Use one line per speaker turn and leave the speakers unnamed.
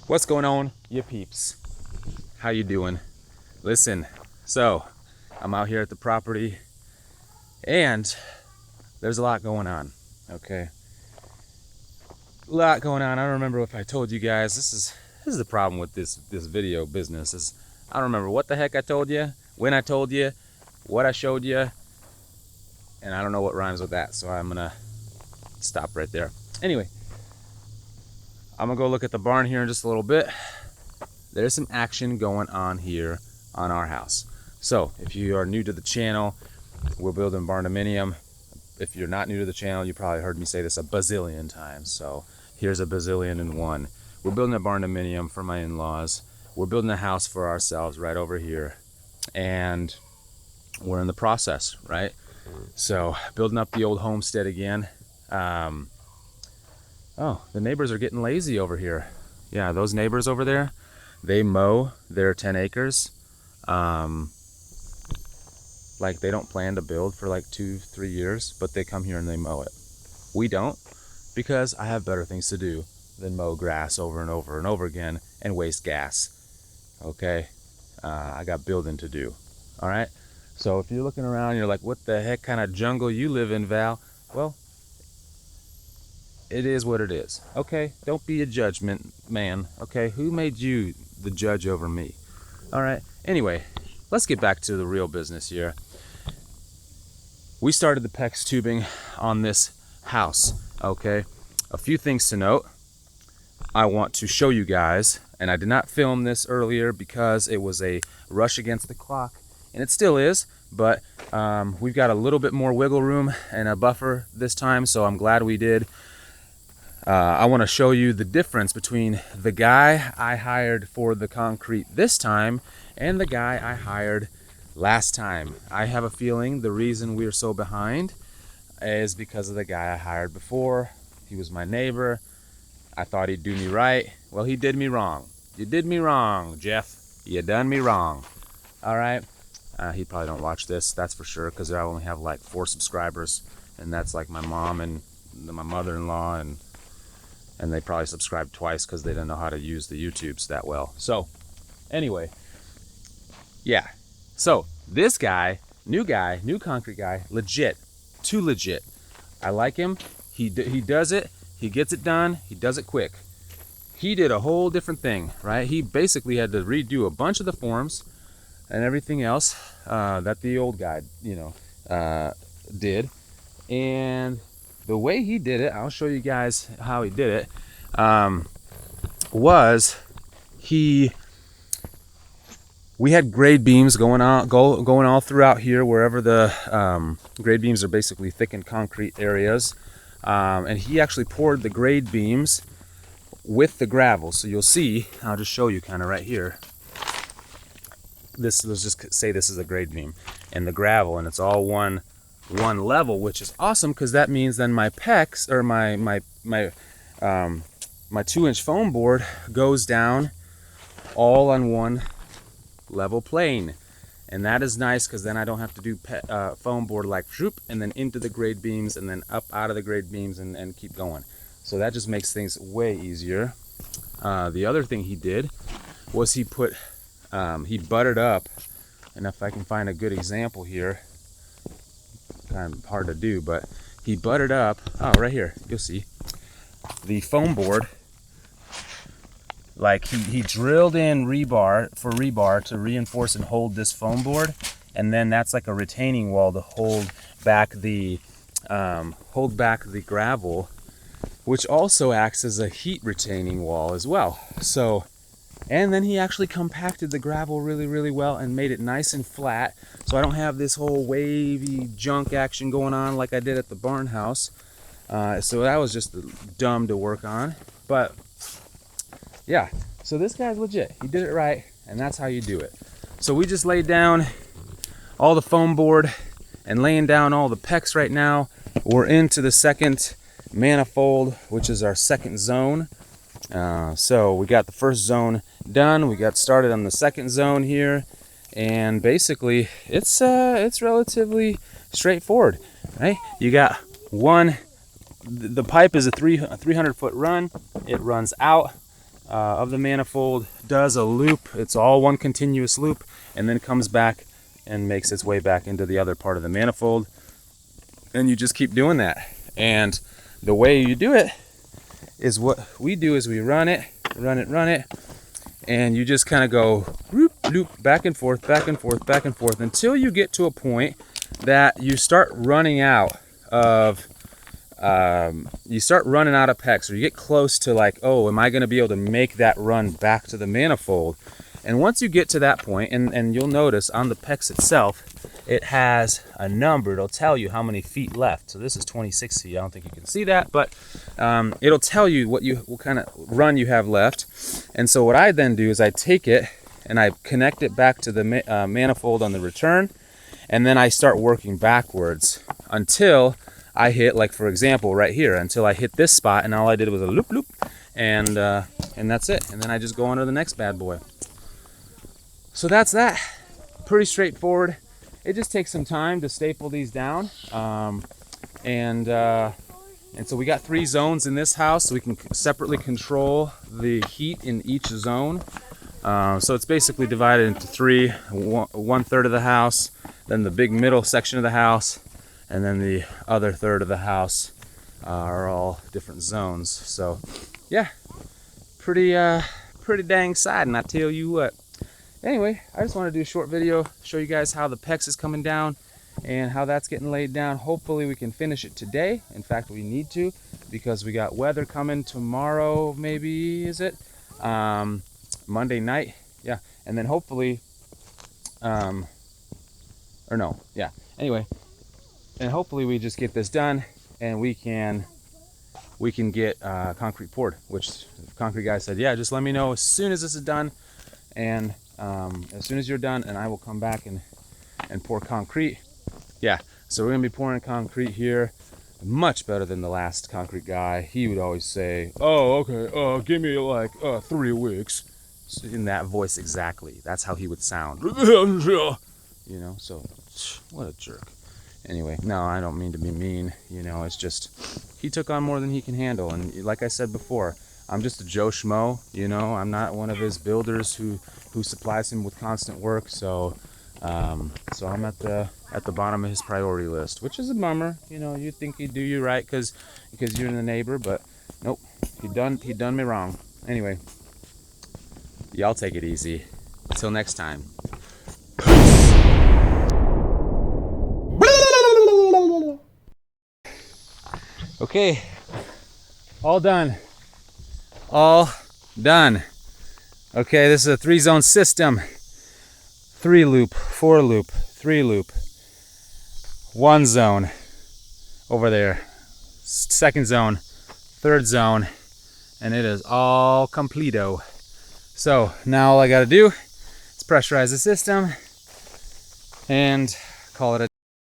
What's going on, you peeps? How you doing? Listen, so I'm out here at the property and there's a lot going on, okay? A lot going on. I don't remember if I told you guys. This is the problem with this video business is I don't remember what the heck I told you, when I told you, what I showed you, and I don't know what rhymes with that, so I'm gonna stop right there. Anyway, I'm gonna go look at the barn here in just a little bit. There's some action going on here on our house. So if you are new to the channel, we're building Barndominium. If you're not new to the channel, you probably heard me say this a bazillion times. So here's a bazillion and one. We're building a Barndominium for my in-laws. We're building a house for ourselves right over here. And we're in the process, right? So building up the old homestead again. Oh, the neighbors are getting lazy over here. Yeah, those neighbors over there, they mow their 10 acres. Like they don't plan to build for like 2-3 years, but they come here and they mow it. We don't, because I have better things to do than mow grass over and over and over again and waste gas. Okay, I got building to do. All right, so if you're looking around, you're like, what the heck kind of jungle you live in, Val? Well, it is what it is. Okay, don't be a judgment man. Okay, who made you the judge over me? All right, anyway, let's get back to the real business here. We started the PEX tubing on this house. Okay, a few things to note. I want to show you guys, and I did not film this earlier because it was a rush against the clock, and it still is, but we've got a little bit more wiggle room and a buffer this time, so I'm glad we did. I want to show you the difference between the guy I hired for the concrete this time and the guy I hired last time. I have a feeling the reason we're so behind is because of the guy I hired before. He was my neighbor. I thought he'd do me right. Well, he did me wrong. You did me wrong, Jeff. You done me wrong. All right. He probably don't watch this, that's for sure, because I only have like 4 subscribers, and that's like my mom and my mother-in-law, and they probably subscribed twice because they didn't know how to use the YouTubes that well. So anyway, yeah. So this guy, new concrete guy, legit, too legit. I like him. He does it. He gets it done. He does it quick. He did a whole different thing, right? He basically had to redo a bunch of the forms and everything else that the old guy, did. And the way he did it, I'll show you guys how he did it, we had grade beams going all throughout here, wherever the grade beams are basically thickened concrete areas. And he actually poured the grade beams with the gravel. So you'll see, I'll just show you kind of right here. Let's just say this is a grade beam and the gravel, and it's all one level, which is awesome because that means then my PEX or my 2-inch foam board goes down all on one level plane, and that is nice because then I don't have to do foam board like shoop and then into the grade beams and then up out of the grade beams and keep going. So that just makes things way easier. The other thing he did was he buttered up, and if I can find a good example here, kind of hard to do, but he buttered up, oh, right here, you'll see, the foam board. Like he drilled in rebar to reinforce and hold this foam board, and then that's like a retaining wall to hold back the gravel, which also acts as a heat retaining wall as well. So, and then he actually compacted the gravel really, really well and made it nice and flat, so I don't have this whole wavy junk action going on like I did at the barn house. So that was just dumb to work on, but yeah, so this guy's legit. He did it right, and that's how you do it. So we just laid down all the foam board and laying down all the PEX right now. We're into the second manifold, which is our second zone. So we got the first zone done. We got started on the second zone here, and basically it's relatively straightforward, right? You got one. The pipe is a 300-foot run. It runs out of the manifold, does a loop. It's all one continuous loop, and then comes back and makes its way back into the other part of the manifold. And you just keep doing that. And the way you do it is what we do is we run it, and you just kind of go loop, back and forth, until you get to a point that you start running out of PEX, or you get close to like, oh, am I going to be able to make that run back to the manifold? And once you get to that point, and you'll notice on the PEX itself, it has a number. It'll tell you how many feet left. So this is 26 feet. I don't think you can see that, but it'll tell you what kind of run you have left. And so what I then do is I take it and I connect it back to the manifold on the return, and then I start working backwards until I hit, like for example, right here, until I hit this spot, and all I did was a loop, and that's it. And then I just go on to the next bad boy. So that's that. Pretty straightforward. It just takes some time to staple these down, and so we got 3 zones in this house, so we can separately control the heat in each zone. So it's basically divided into 3: 1/3 of the house, then the big middle section of the house, and then the other third of the house are all different zones. So yeah, pretty dang exciting, I tell you what. Anyway, I just wanted to do a short video, show you guys how the PEX is coming down and how that's getting laid down. Hopefully we can finish it today. In fact, we need to, because we got weather coming tomorrow, maybe, is it? Monday night, yeah. And then hopefully, anyway, and hopefully we just get this done and we can get concrete poured, which the concrete guy said, yeah, just let me know as soon as this is done, and as soon as you're done, and I will come back and pour concrete. Yeah, so we're gonna be pouring concrete here. Much better than the last concrete guy. He would always say, oh, okay, give me like 3 weeks. In that voice exactly. That's how he would sound. You know, so what a jerk. Anyway, no, I don't mean to be mean. You know, it's just he took on more than he can handle. And like I said before, I'm just a Joe Schmo. You know, I'm not one of his builders who supplies him with constant work. So I'm at the bottom of his priority list, which is a bummer. You know, you'd think he'd do you right because you're the neighbor, but nope, he done me wrong. Anyway, y'all take it easy. Until next time. Okay, all done. Okay, this is a 3-zone system. 3 loop, 4 loop, 3 loop. 1 zone over there. 2nd zone, 3rd zone, and it is all completo. So now all I gotta do is pressurize the system and call it a